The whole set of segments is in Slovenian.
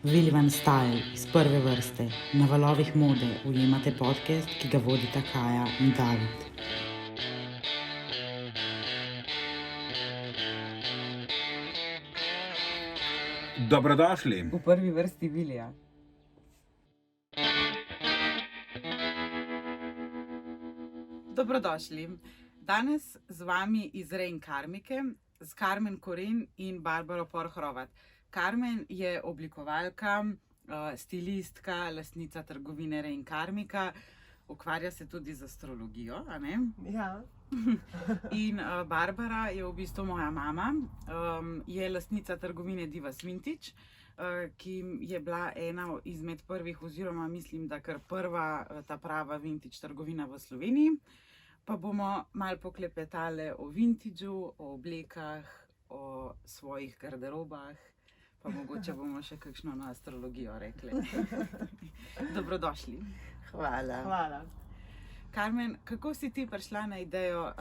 Willi Van Style iz prve vrste, na valovih mode ujemate podcast, ki ga vodita Kaja in David. Dobrodošli. V prvi vrsti Willija. Dobrodošli. Danes z vami iz Reinkarmike, z Karmen Koren in Barbaro Porhrovat. Karmen je oblikovalka, stilistka, lastnica trgovine Reinkarmika, ukvarja se tudi z astrologijo, a ne? Ja. In Barbara je v bistvu moja mama, je lastnica trgovine Divas Vintage, ki je bila ena izmed prvih, oziroma mislim, da kar prva ta prava vintage trgovina v Sloveniji. Pa bomo malo poklepetale o vintageu, o oblekah, o svojih garderobah, pa mogoče bomo še kakšno na astrologijo rekli. Dobrodošli. Hvala. Karmen, kako si ti prišla na idejo,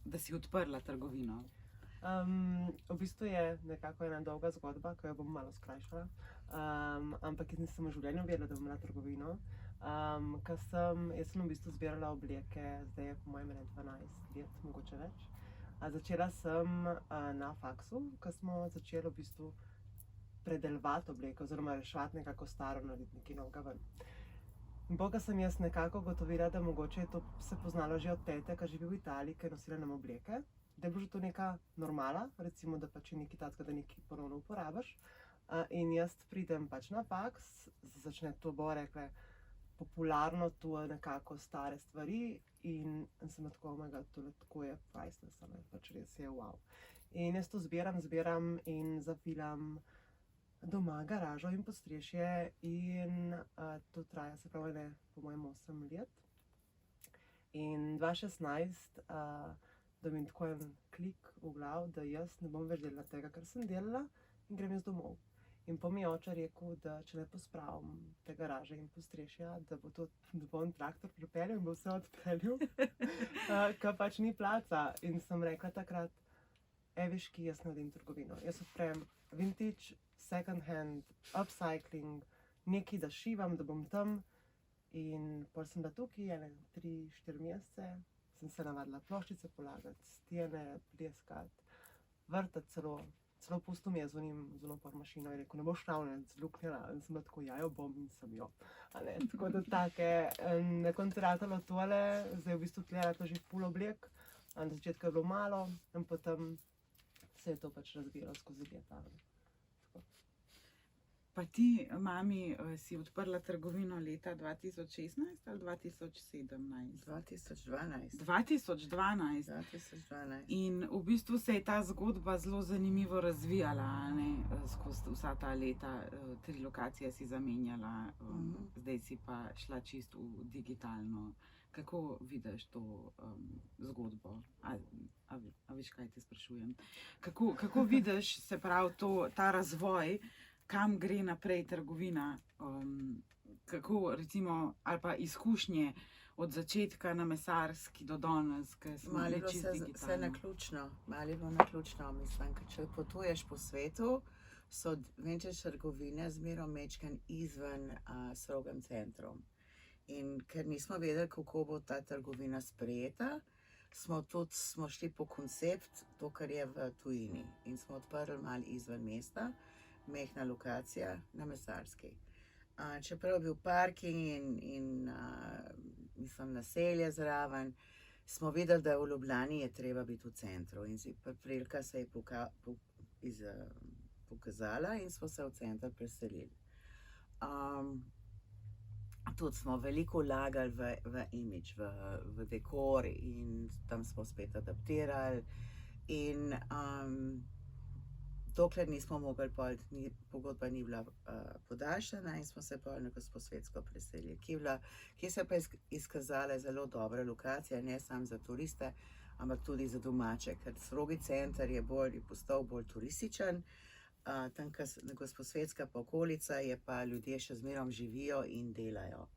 da si odprla trgovino? V bistvu je nekako ena dolga zgodba, ki jo bom malo skrajšala. Ampak jaz nisem v življenju vedela, da bom imela trgovino. Jaz sem v bistvu zbirala obleke, zdaj je po mojem 12 let, mogoče več. Začela sem na faksu, ko smo začeli v bistvu predelovati obleke oziroma reševati nekako staro, narediti nekaj novega ven. In potem sem jaz nekako ugotovila, da mogoče je to se poznalo že od tete, ki živi v Italiji, ki je nosila nam obleke, da je bilo že to neka normala, recimo, da pač je nekaj takega, da nekaj ponovno uporabiš. In jaz pridem pač na faks, začne to bo rekle popularno, to je nekako stare stvari in sem tako, omega, tole tako je priceless, pač res je wow. In jaz to zbiram in zapilam doma garažo in podstrešje in to traja, se pravi, ne, po mojem 8 let. In 2016 dobim tako en klik v glav, da jaz ne bom več delala tega, kar sem delala in grem jaz domov. In po mi je oče rekel, da če ne pospravim te garaže in podstrešja, da bo on traktor pripeljal in bo vse odpeljal, ker pač ni placa. In sem rekla takrat, veš ki, jaz naredim trgovino. Jaz odprem vintage, second hand, upcycling, nekaj da šivam, da bom tam. In potem sem bila tukaj 3-4 mesece, sem se navadila ploščice polagati, stene pleskati, vrtati celo pustil mi je z ono pormašino in rekel, ne boš ravno zluknjena. In sem bila tako, ja jo bom in sem jo. Tako da take, na koncu ratalo tole, zdaj v bistvu tle ratalo že ful oblek. Na začetku je bilo malo in potem se je to pač razvijalo skozi leta. Pa ti, mami, si odprla trgovino leta 2016 ali 2017? 2012. 2012. In v bistvu se je ta zgodba zelo zanimivo razvijala, ne, skozi vsa ta leta. 3 lokacije si zamenjala, zdaj si pa šla čisto v digitalno. Kako vidiš to zgodbo? A veš, kaj te sprašujem? Kako vidiš, se pravi, ta razvoj, kam gre naprej trgovina, kako recimo, ali pa izkušnje od začetka na mesarski do danes, ki smo bili čisto digitalno? Vse naključno, mislim, ker če potuješ po svetu, so vintage trgovine zmeraj mečken izven strogim centrom. In ker nismo vedeli, kako bo ta trgovina sprejeta, smo šli po koncept, to, kar je v tujini. In smo odprli malo izven mesta, mehna lokacija na mesarski. Čeprav je bil parking in mislim, naselje zraven, smo videli, da v Ljubljani je treba biti v centru. In prilika se je pokazala in smo se v center preselili. Tudi smo veliko vlagali v imidž, v dekor in tam smo spet adaptirali. In dokler nismo mogli, pogodba ni bila podaljšana in smo se pol na Gosposvetsko preselili, ki se pa izkazala zelo dobra lokacija, ne samo za turiste, ampak tudi za domače, ker strogi center je postal bolj turističen. Tam, na Gosposvetska pa okolica, je pa ljudje še zmerom živijo in delajo.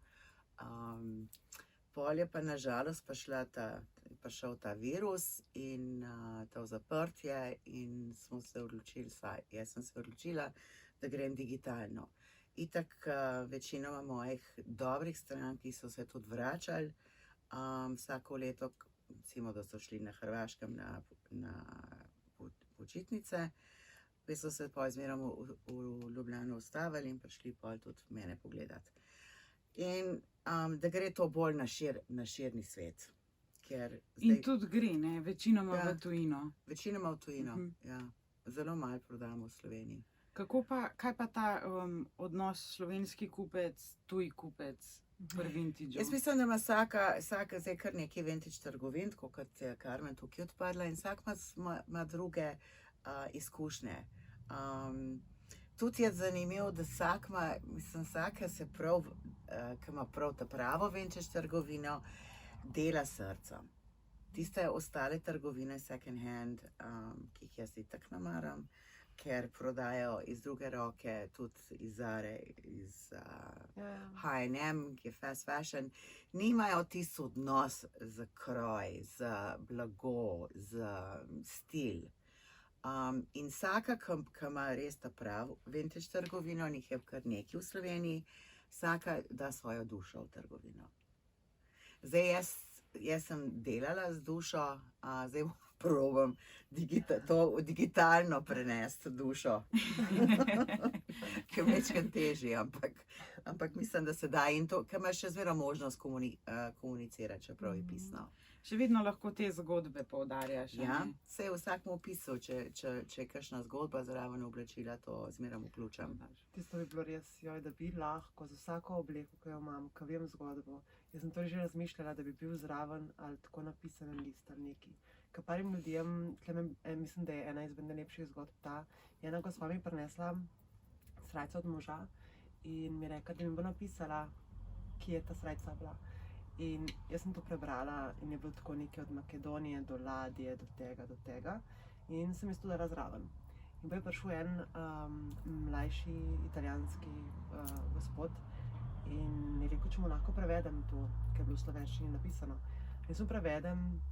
Pol je pa nažalost prišel ta virus in to zaprtje in smo se odločili, jaz sem se odločila, da grem digitalno. Itak večinoma mojih dobrih strank, ki so se tudi vračali, vsako leto, recimo, da so šli na Hrvaškem na počitnice, so se pa zmerom v Ljubljano ustavili in prišli pol tudi mene pogledati. In da gre to bolj na širni svet. In tudi gre, ne? Večinoma Ja. v tujino. Večinoma v tujino, ja. Zelo malo prodamo v Sloveniji. Kaj pa ta odnos slovenski kupec, tuj kupec pri vintage? Jaz mislim, da ima vsaka zdaj kar nekaj vintage trgovin, tako kot je Karmen tukaj odprla, in vsak ima druge izkušnje. Tudi je zanimivo, da vsak se prav, ki ima prav ta pravo vintage trgovino, dela srcem. Tiste ostale trgovine second hand, ki jih jaz itak namaram, ker prodajo iz druge roke, tudi iz Zare, iz H&M, ki je fast fashion, nimajo tisti odnos za kroj, za blago, za stil. In vsaka, ki ima res ta prav vintage trgovino, njih je kar nekaj v Sloveniji, vsaka da svojo dušo v trgovino. Zdaj jaz sem delala z dušo, zdaj probam to digitalno prenesti dušo. Ki je večkrat težje, ampak mislim, da se da in to, ker imaš še zmeraj možnost komunicirati, čeprav je pisno. Še vedno lahko te zgodbe poudarjaš. Ja, se je v vsakem opisu, če je kakšna zgodba zraven oblačila, to zmeraj vključam. Tisto bi bilo res, da bi lahko z vsako obleko, ki jo imam, ki vem zgodbo. Jaz sem to že razmišljala, da bi bil zraven ali tako napisan list ali nekaj. Ker parim ljudem, mislim, da je ena izmed najlepših zgodb ta, je ena gospa mi prinesla srajco od moža in mi rekla, da mi bo napisala, kje je ta srajca bila. In jaz sem to prebrala in je bilo tako nekaj od Makedonije do ladje, do tega. In sem jaz to dala zraven. In bo je prišel en mlajši italijanski gospod in je rekel, če mu lahko prevedem to, ker je bilo v slovenščini napisano. In sem prevedem,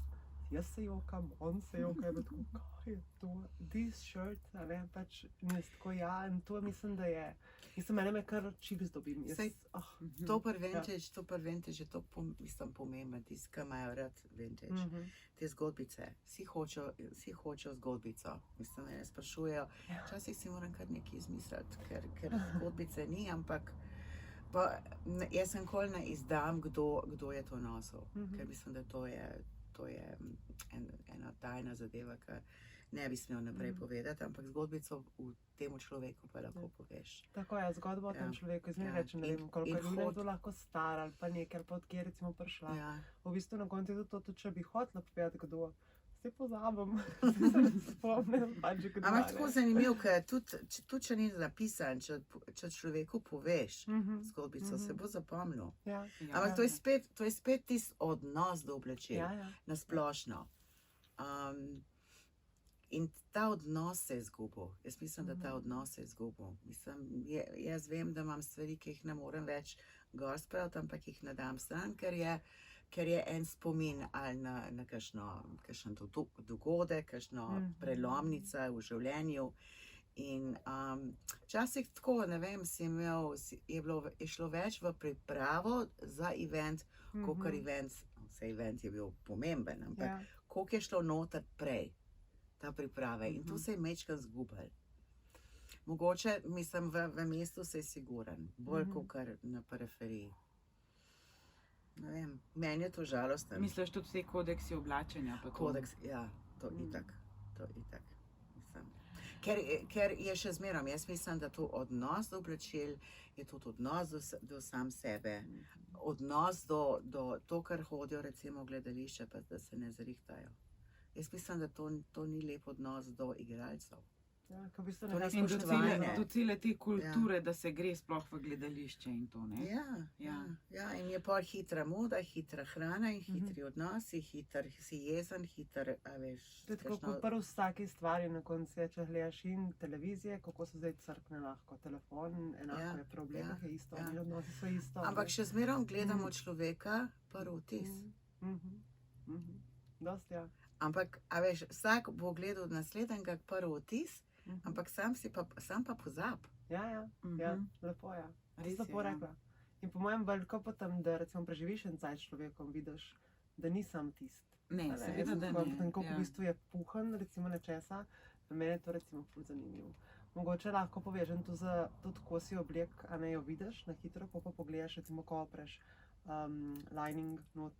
jaz se jokam, on se joka, je bilo tako, kaj je to, this shirt, pač, in jaz tako, in to mislim, da je, mene me kar čips dobim. To pri vintage je to, mislim, pomembno, tisti, ki imajo rad vintage. Te zgodbice, vsi hočejo zgodbico, mislim, da ne sprašujejo, včasih si moram kar nekaj izmisliti, ker zgodbice ni, ampak jaz sem nikoli ne izdam, kdo je to nosil, ker mislim, da to je ena tajna zadeva, ki ne bi smel naprej povedati, ampak zgodbico v temu človeku pa lahko poveš. Tako je, zgodba o tem človeku, rečem, ne vem, koliko je to lahko star ali pa nekaj, ali pa odkje recimo prišla. V bistvu na koncu je to, če bi hotela povedati, kdo, se pozabim, se ne spomnim, pač kdo. Ampak tako zanimivo, ker tudi če ni napisan, če človeku poveš zgodbico, se bo zapomnil. Ampak to je spet tisti odnos do oblačil, na splošno. In ta odnos se je izgubil. Jaz mislim, da ta odnos se je izgubil. Jaz vem, da imam stvari, ki jih ne morem več gor spraviti, ampak jih ne dam stran, ker je en spomin ali na kakšen dogodek, kakšno prelomnica v življenju. In včasih tako, ne vem, je šlo več v pripravo za event, kakor event, vse event je bil pomemben, ampak koliko je šlo noter prej, ta priprave. In tu se je majčkeno zgubilo. Mogoče, mislim, v mestu se je siguren, bolj kakor na periferiji. Ne vem, meni je to žalostno. Misliš tudi vse kodeksi oblačenja? Kodeks, ja, to itak. Ker je še zmerom, jaz mislim, da to odnos do oblačil je tudi odnos do sam sebe. Odnos do to, kar hodijo recimo v gledališče, pa da se ne zrihtajo. Jaz mislim, da to ni lep odnos do igralcev. Ja, ko v bistvu To nekako ni In do spoštovanje. cele, do cele te kulture, da se gre sploh v gledališče in to, ne? Ja, in je pol hitra moda, hitra hrana in hitri odnosi, hiter si jezen, hiter, a veš. To je tako kakšno- kot prvo vsaki stvari na koncu, je, če gledaš in televizije, kako so zdaj crkne lahko, telefon, enako Ja, je pri oblekah, je isto, ja. in odnosi so isto. Ampak še zmerom gledamo človeka, prvi vtis. Dosti, ja. Ampak, a veš, vsak bo gledal naslednjega prvi vtis, ampak sam pa pozab. Ja, lepo je. Res Res je, lepo ja. rekla. In po mojem veliko potem, da recimo preživiš en cajt s človekom, vidiš, da ni sam tist. Ne, seveda, da ne. Potem, ko Ja. v bistvu je puhan, recimo nečesa, za mene je to recimo ful zanimivo. Mogoče lahko povežem to za tudi kosi oblek, a ne jo vidiš na hitro, pa pogledaš, recimo, ko opreš lining not,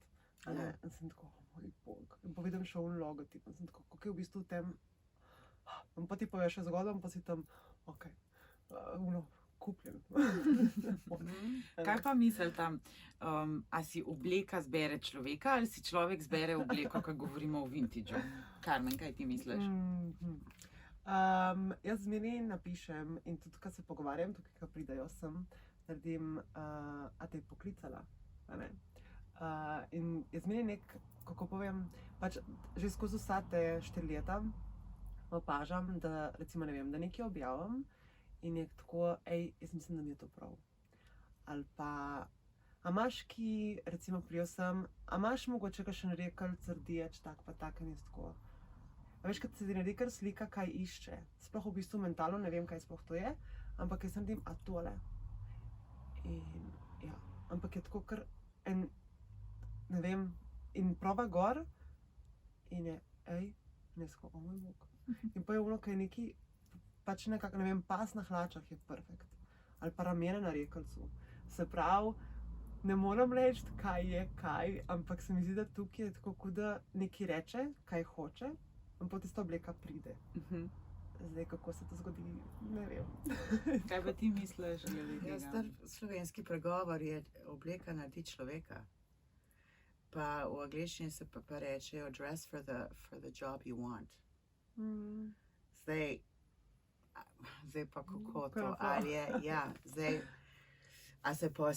a ne, Ja. in sem tako, oh moj bog, in pa vidim še un logotip, in sem tako, kako je v bistvu v tem, in pa ti poveš še zgodbo, in pa si tam, ok, kupljen. Kaj pa misel tam, a si obleka zbere človeka ali si človek zbere obleko, ko govorimo o vintageu? Karmen, kaj ti misliš? Jaz zmeraj napišem in tudi, ko se pogovarjam, tukaj, ko pridejo sem, naredim, a te je poklicala, a ne? In je zmeraj nek, kako povem, pač že skozi vsa te 4 leta opažam, da recimo, ne vem, da nekaj objavim in je tako, jaz mislim, da mi je to prav. Ali pa, a imaš ki, recimo prijel sem, a imaš mogoče kakšen rekelc, rdeč, tak pa tak, in jaz tako. A veš, kad se ti naredi kar slika, kaj išče. Sploh v bistvu mentalno ne vem, kaj sploh to je, ampak jaz naredim, a tole. In ja, ampak je tako kar en, ne vem, in prova gor in je, in jaz tako, o moj bog. In pa je ono, kaj je neki, pač nekako, ne vem, pas na hlačah je perfekt. Ali pa ramena na rekelcu. Se pravi, ne moram reči, kaj je kaj, ampak se mi zdi, da tukaj je tako, kot da nekaj reče, kaj hoče, in potem tista obleka pride. Zdaj, kako se to zgodi, ne vem. Kaj pa ti misliš glede Ja, tega? star slovenski pregovor je obleka naredi človeka. Pa v angleščini se pa rečejo dress for the job you want. Zdaj pa kako to, ali je, ja, zdaj, a se pa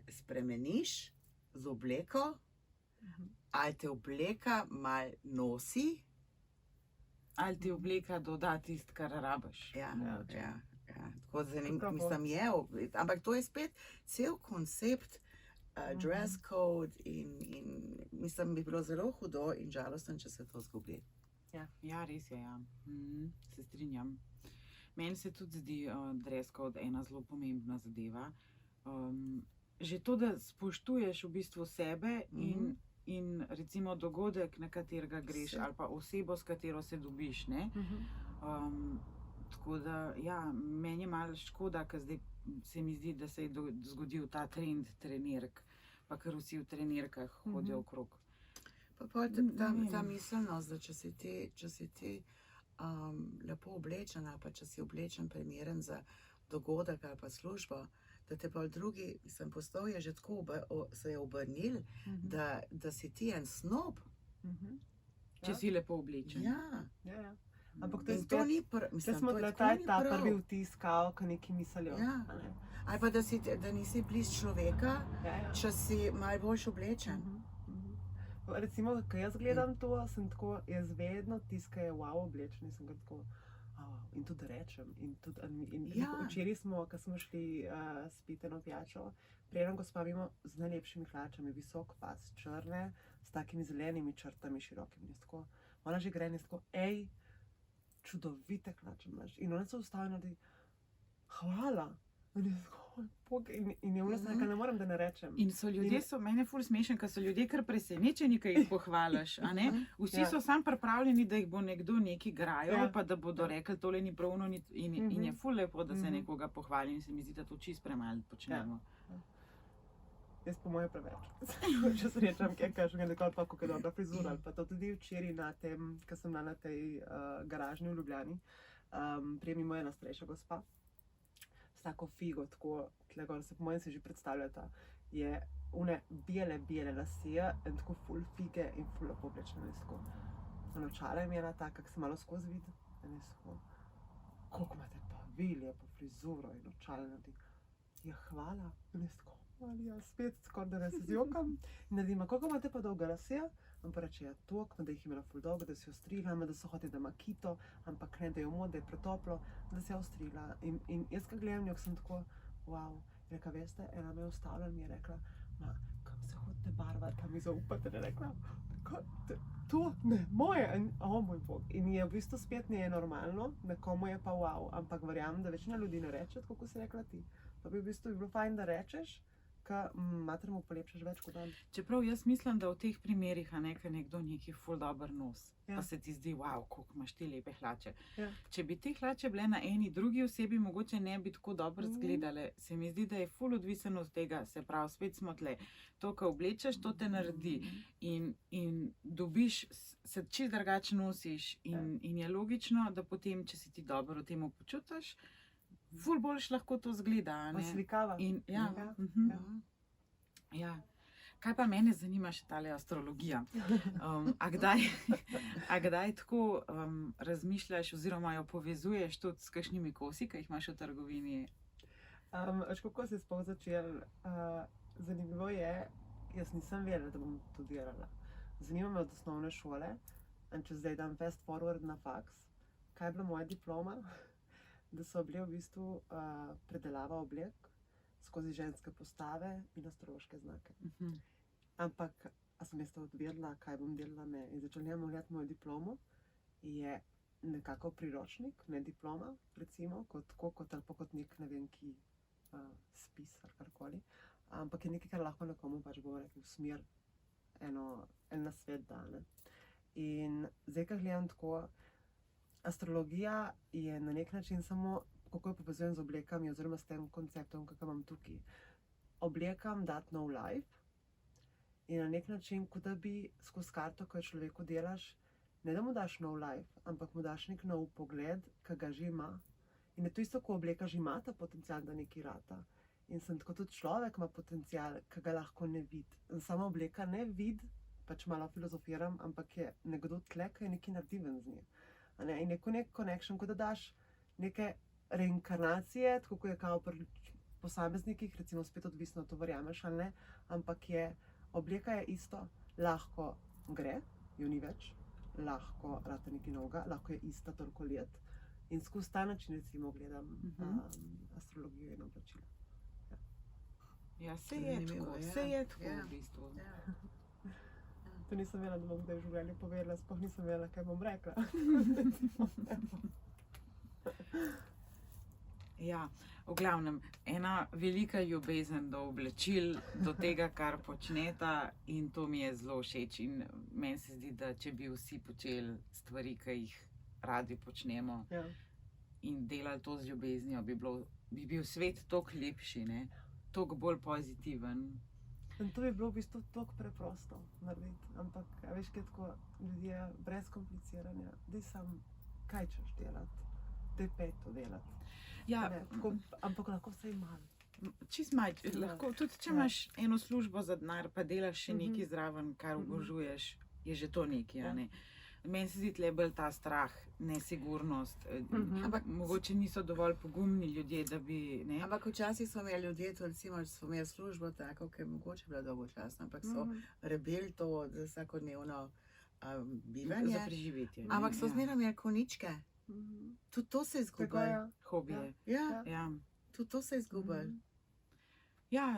spremeniš z obleko, ali te obleka mal nosi, Ali ti obleka doda tisto, kar rabiš? ja. Tako Kako bo? mislim, je, ampak to je spet cel koncept, dress code in mislim, bi bilo zelo hudo in žalostno, če se to zgubi. Ja, res je, ja. Se strinjam. Meni se tudi zdi dress code ena zelo pomembna zadeva. Že to, da spoštuješ v bistvu sebe in recimo dogodek, na katerega greš, ali pa osebo, s katero se dobiš, ne? Tako da, ja, meni je malo škoda, ker zdaj se mi zdi, da se je zgodil ta trend trenirk, pa ker vsi v trenirkah hodijo okrog. Pa pol Ne vem. ta miselnost, da če si ti lepo oblečen ali pa če si oblečen primeren za dogodek ali pa službo, da te pa drugi, mislim, postov je že tako se je obrnil, da si ti en snob. Če si lepo oblečen. Ja. Ja. Ampak to je In to spet, ni če smo tle ta prvi vtis, kao, ko neki mislijo. Ja. a ne. Ali pa da nisi blizu človeka, Ja. če si malo boljš oblečen. Recimo, ko jaz gledam to, sem tako, jaz vedno tisto, ki je wow oblečen, sem ga tako, in tudi rečem. Ja. Včeraj smo, ko smo šli spiti eno pijačo, prejeno gospa mimo z najlepšimi hlačami, visok pas, črne, s takimi zelenimi črtami širokimi. Jaz tako, ona že gre in jaz tako, čudovite hlače imaš. In ona se ustavi in naredi, hvala. In jaz tako, bog, in je ona se nekaj, ne morem, da ne rečem. In so ljudje, meni je ful smešen, ker so ljudje kar presenečeni, ko jih pohvališ, a ne? Vsi so sam pripravljeni, da jih bo nekdo nekaj grajal, pa da bodo rekli, tole ni pravno in je ful lepo, da se nekoga pohvali in se mi zdi, da to čist premalo počnemo. Jaz po moje preveč. Če srečam, kaj kažem, nekaj pa kako je dobra frizura. Ali pa to tudi včeraj na tem, ko sem bila na tej garažni v Ljubljani, prije mimo ena starejša gospa, s tako figo, tako tle gor, se po mojem si že predstavljata, je une bele lasje in tako ful fige in ful lepo oblečena. In tako, očala je imela tak, kak se malo skozi vidi. In jaz tako, brokvilje, pa frizuro in očala naredi. Ja, hvala. In jaz tako, ali ja, spet skoraj da ne se zjokam. In naredim, koliko imate pa dolga lasja? Ampak reče, ja, toliko, da jih je imela ful dolgo, da si jo strigla, da so hoteli, da ima kito, ampak ne, da je v mod, da je pretoplo, da se je ostrigla. In jaz, ko gledam njo, sem tako, wow. Reka, veste, ena me je ustavila in mi je rekla, ma, kam se hodite barvati, kam mi zaupate? In je rekla, to ne, moje, moj bog. In je v bistvu spet ne je normalno, nekomu je pa wow, ampak verjamem, da večina ljudi ne reče, tako kot si rekla ti. To bi v bistvu bilo fajn, da rečeš, ka matermu polepšaš več kot dan. Čeprav jaz mislim, da v teh primerih, ko nekdo neki ful dober nos, Ja. pa se ti zdi, wow, koliko imaš ti lepe hlače. Ja. Če bi te hlače bile na eni drugi osebi, mogoče ne bi tako dobro izgledale. Se mi zdi, da je ful odvisen od tega, se pravi, spet smo tle. To, kar oblečeš, to te naredi. In dobiš, se čist drugače nosiš in je logično, da potem, če si ti dobro v tem počutiš, ful boljš lahko to zgleda, a Pa ne? slikava. In, ja, Ja, mhm. ja. Ja. Kaj pa mene zanima še tale astrologija? A kdaj tako razmišljaš oziroma jo povezuješ tudi s kakšnimi kosi, ki jih imaš v trgovini? Veš, kako si sploh začel? Zanimivo je, jaz nisem vedela, da bom to delala. Zanima me od osnovne šole, in če zdaj dam fast forward na faks, kaj je bila moja diploma? Da so bile v bistvu predelava oblek skozi ženske postave in astrološke znake. Ampak, a sem jaz to odvedla, kaj bom delala, ne. In začela njemu gledati mojo diplomo, je nekako priročnik, ne diploma, recimo, kot nek, ne vem, ki spis ali karkoli. Ampak je nekaj, kar lahko nekomu pač bomo rekli v smer en nasvet da, ne. In zdaj, ko gledam tako, astrologija je na nek način samo, kako jo povezujem z oblekami oziroma s tem konceptom, kakor imam tukaj. Oblekam dati nov life in na nek način, kot da bi skozi karto, ko jo človeku delaš, ne da mu daš nov life, ampak mu daš nek nov pogled, ki ga že ima. In je to isto, ko obleka že ima ta potencial, da nekaj rata. In sem tako tudi človek ima potencial, ki ga lahko ne vidi. In sama obleka ne vidi, pač malo filozofiram, ampak je nekdo tle, ki je nekaj naredi ven z nje. In je nek connection, kot da daš neke reinkarnacije, tako kot je kao pri posameznikih, recimo spet odvisno, to verjameš ali ne, ampak je, obleka je isto, lahko gre, jo ni več, lahko rata nekaj novega, lahko je ista toliko let. In skozi ta način recimo gledam astrologijo in oblačila. Ja, se je tako, se je tako v bistvu. To nisem vedela, da bom kdaj v življenju povedala, sploh nisem vedela, kaj bom rekla. Ja, v glavnem, ena velika ljubezen do oblačil, do tega, kar počneta, in to mi je zelo všeč. In meni se zdi, da če bi vsi počeli stvari, ki jih radi počnemo, Ja. in delali to z ljubeznijo, bi bil svet toliko lepši, ne? Toliko bolj pozitiven. In to bi bilo v bistvu tako preprosto narediti, ampak a veš, kaj tako ljudje brez kompliciranja, daj sam, kaj češ delati, daj pej to delati. Ja, Ne, tako, ampak lahko vsaj malo. čist malo, lahko tudi če imaš eno službo za denar, pa delaš še nekaj zraven, kar obožuješ, je že to nekaj, a ne. Meni se zdi tle bolj ta strah, nesigurnost, ampak mogoče niso dovolj pogumni ljudje, da bi, ne. Ampak včasih so imeli ljudje, to recimo, so imeli službo tako, ki je mogoče bila dolgočasna, ampak so rebeli to za vsakodnevno bivanje. Za preživetje. ne, Ampak so ja. zmeraj imeli konjičke. Tudi to se je Tako izgubilo. je. Hobije. Ja, Ja. tudi to se je izgubilo. Ja,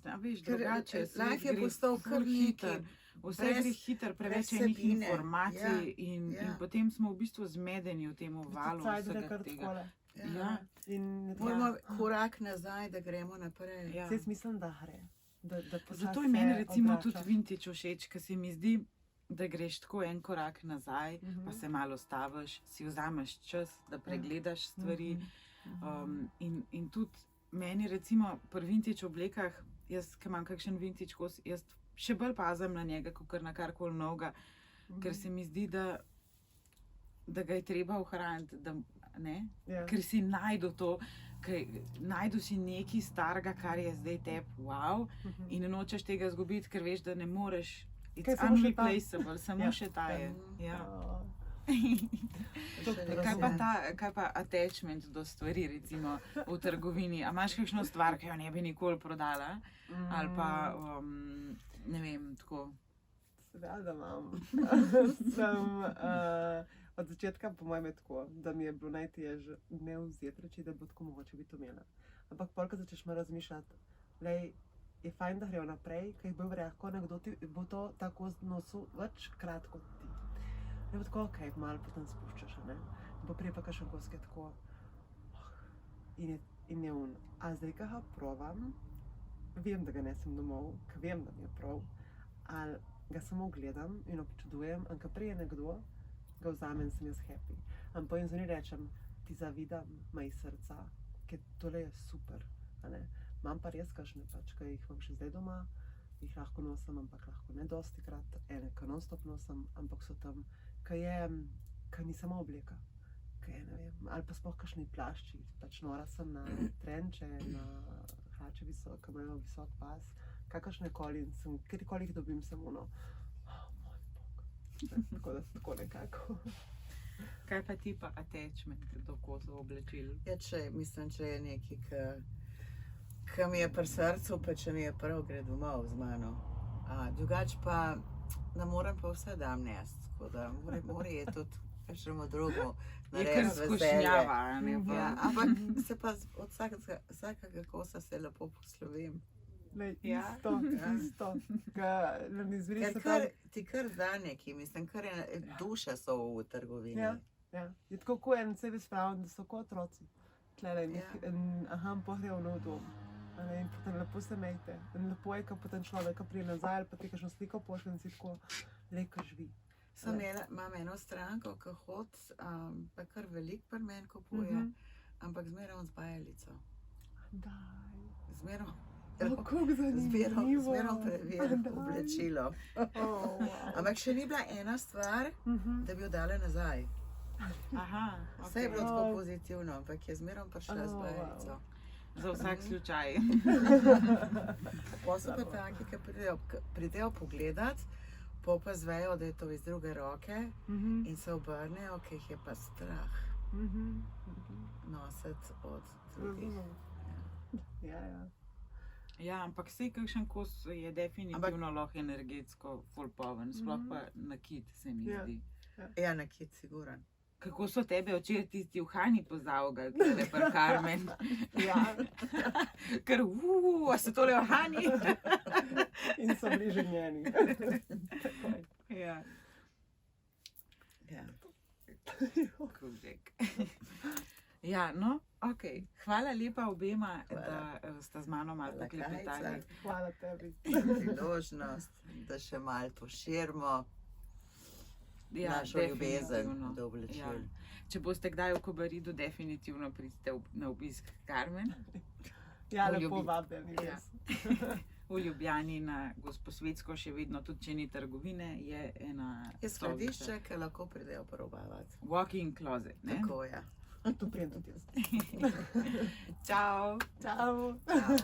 a veš, Ker drugače. svet life je gre postal ful kar hiter. nekaj. Vse brez- gre hitro, preveč brez je enih vsebine. informacij in ja. potem smo v bistvu zmedeni v tem valu Cajt gre vsega kar tega. takole. Ja, In je Moramo korak nazaj, da gremo naprej. ja. Jaz mislim, da gre. Da Zato je meni recimo tudi vintage všeč, ker se mi zdi, da greš tako en korak nazaj, pa se malo staviš, si vzameš čas, da pregledaš stvari. In tudi meni recimo pri vintage oblekah, jaz, ki imam kakšen vintage kos, jaz še bolj pazim na njega, kot na karkoli novega, ker se mi zdi, da ga je treba ohraniti, da, ne? Ja. Ker si najdu to, najdu si nekaj starega, kar je zdaj tebi wow, in ne nočeš tega izgubiti, ker veš, da ne moreš. Kaj It's samo še ta? unreplaceable, samo Ja. še ta je. Ja. Kaj pa attachment do stvari, recimo v trgovini? A imaš kakšno stvar, ki jo ne bi nikoli prodala? Ali pa, ne vem, tako. Seveda imam. Od začetka po mojem je tako, da mi je bilo najtežje ne vzeti reči, da bo tako mogoče biti imela. Ampak pol, ko začneš malo razmišljati, lej, je fajn, da grejo naprej, ker je bil verjako, nekdo ti bo to tako nosil večkrat kot ti. Je bo tako, okej, malo potem spuščaš, ne? Bo prije pa kakšen kos, ki je tako, in je un. A zdaj, ko ga provam, vem, da ga nesem domov, ker vem, da mi je prav, ali ga samo gledam in občudujem, in ko prije nekdo, ga vzamem, sem jaz happy. Ampak po eni rečem, ti zavidam maj srca, ker tole je super, a ne. Imam pa res kakšne pač, ki jih imam še zdaj doma, jih lahko nosim, ampak lahko ne dostikrat, ene, ki non-stop nosim, ampak so tam, ki ni samo obleka, ki je, ne vem, ali pa sploh kakšni plašči, pač nora sem na trenče, na hlače ki imajo visok pas, kakršne koli in sem, kjerkoli jih dobim, sem ono, moj bog, tako da tako nekako. Kaj pa ti pa attachment do kosov oblačil? Ja, mislim, če je nekaj, ki mi je pri srcu, pa če mi je prav, gre domov z mano. Drugače pa ne morem pa vse dan nesti, tako da mora je tudi kakšnemu drugo narediti veselje. Skušnjava, ne pa. Ja, ampak se pa od vsakega kosa se lepo poslovim. Lej, Ja. isto, ga mi zveri se Ker ti kar da neki, mislim, kar je duše so v trgovini. Ja, je tako, ko en sebi spravim, da so kot otroci. Tlele, Ja. aha, pohrejo v nov dom. In potem lepo se mejte. In lepo je, ko potem človeka prije nazaj, ali pa ti kakšno sliko pošlje in si tako, lejko živi. Imam eno stranko, ki hod, pa kar veliko pri meni kupuje, ampak zmeraj z bajalico. Daj. Zmeraj Kako zanimivo. zmeraj preverjam Daj. oblačilo. Wow. Ampak še ni bila ena stvar, da bi jo dala nazaj. Aha, Vse je ok. bilo tako pozitivno, ampak je zmeraj prišla z Oh, wow. bajalico. Za vsak slučaj. Posel pa taki, ki pridejo pogledat, pa zvejo, da je to iz druge roke in se obrnejo, ki jih je pa strah nositi od drugih. Ja. Ja, ampak sej kakšen kos je definitivno lahko energetsko ful poln, sploh pa nakit se mi Ja. zdi. Ja, nakit siguran. Kako so tebe včeraj tisti v Hani pozavgali, tole pri Carmen? Ja. Ker, a so tole v Hani? In so bili ženjeni. Ja, Ja. kužek. Ja, no, ok. Hvala lepa obema, Hvala. da sta z mano malo Hvala, poklepetali. Kajca. Hvala tebi. Priložnost, da še malo poširimo Ja, našo ljubezen definitivno. do oblačil. Ja. Če boste kdaj v Kobaridu, definitivno pridite na obisk Carmen. Ja, V lepo Ljubi- vabljeni, Ja. res. V Ljubljani na Gosposvetsko še vedno, tudi če ni trgovine, je ena Je skladišče, ki lahko pridejo probavati. walk-in closet, ne? Tako je. Tu prijem tudi jaz. Čau! Čau. Ciao.